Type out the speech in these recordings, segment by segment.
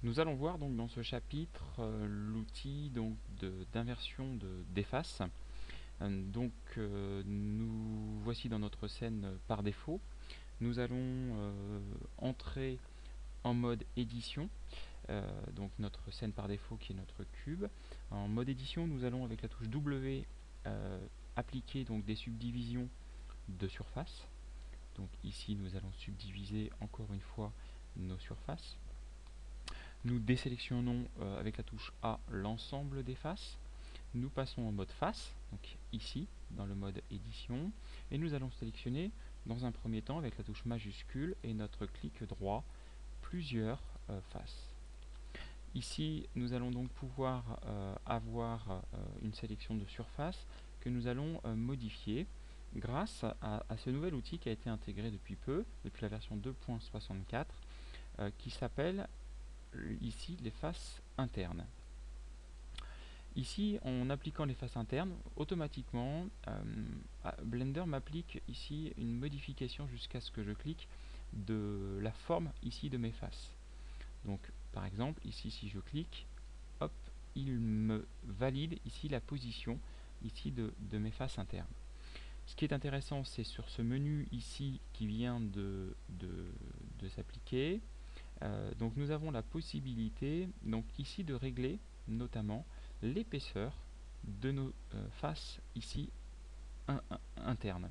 Nous allons voir donc dans ce chapitre l'outil donc d'inversion d'efface. Nous voici dans notre scène par défaut. Nous allons entrer en mode édition, donc notre scène par défaut qui est notre cube. En mode édition, nous allons avec la touche W appliquer donc des subdivisions de surface. Donc ici, nous allons subdiviser encore une fois nos surfaces. Nous désélectionnons avec la touche A l'ensemble des faces. Nous passons en mode face, donc ici, dans le mode édition, et nous allons sélectionner dans un premier temps avec la touche majuscule et notre clic droit plusieurs faces. Ici, nous allons donc pouvoir avoir une sélection de surface que nous allons modifier grâce à ce nouvel outil qui a été intégré depuis peu, depuis la version 2.64, qui s'appelle ici les faces internes. Ici, en appliquant les faces internes, automatiquement, Blender m'applique ici une modification jusqu'à ce que je clique de la forme ici de mes faces. Donc, par exemple, ici, si je clique, hop, il me valide ici la position ici de mes faces internes. Ce qui est intéressant, c'est sur ce menu ici qui vient de s'appliquer. Donc nous avons la possibilité donc ici de régler notamment l'épaisseur de nos faces ici internes.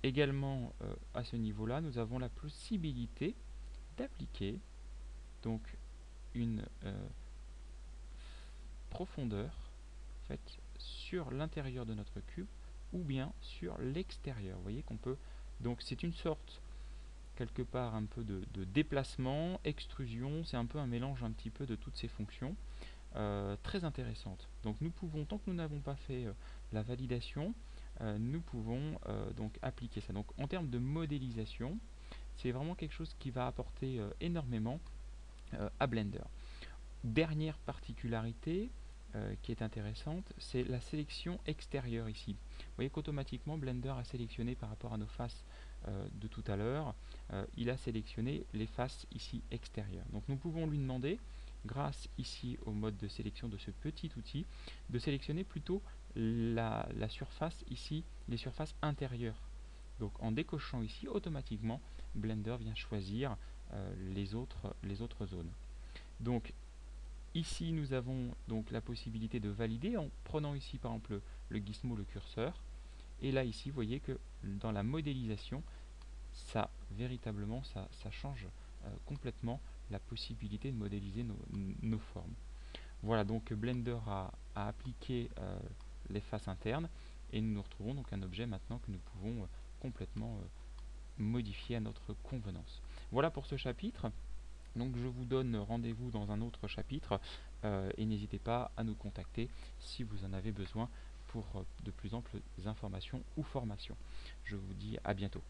Également à ce niveau-là, nous avons la possibilité d'appliquer donc une profondeur en fait, sur l'intérieur de notre cube ou bien sur l'extérieur. Vous voyez qu'on peut, donc c'est une sorte quelque part un peu de déplacement, extrusion, c'est un peu un mélange un petit peu de toutes ces fonctions très intéressantes. Donc nous pouvons, tant que nous n'avons pas fait la validation, nous pouvons donc appliquer ça. Donc en termes de modélisation, c'est vraiment quelque chose qui va apporter énormément à Blender. Dernière particularité qui est intéressante, c'est la sélection extérieure ici. Vous voyez qu'automatiquement Blender a sélectionné par rapport à nos faces de tout à l'heure, il a sélectionné les faces ici extérieures. Donc nous pouvons lui demander, grâce ici au mode de sélection de ce petit outil, de sélectionner plutôt la surface ici, les surfaces intérieures. Donc en décochant ici, automatiquement, Blender vient choisir les autres zones. Donc ici, nous avons donc la possibilité de valider en prenant ici par exemple le gizmo, le curseur. Et là, ici, vous voyez que dans la modélisation, ça véritablement, ça change complètement la possibilité de modéliser nos formes. Voilà, donc Blender a appliqué les faces internes et nous nous retrouvons donc un objet maintenant que nous pouvons complètement modifier à notre convenance. Voilà pour ce chapitre. Donc je vous donne rendez-vous dans un autre chapitre et n'hésitez pas à nous contacter si vous en avez besoin pour de plus amples informations ou formations. Je vous dis à bientôt.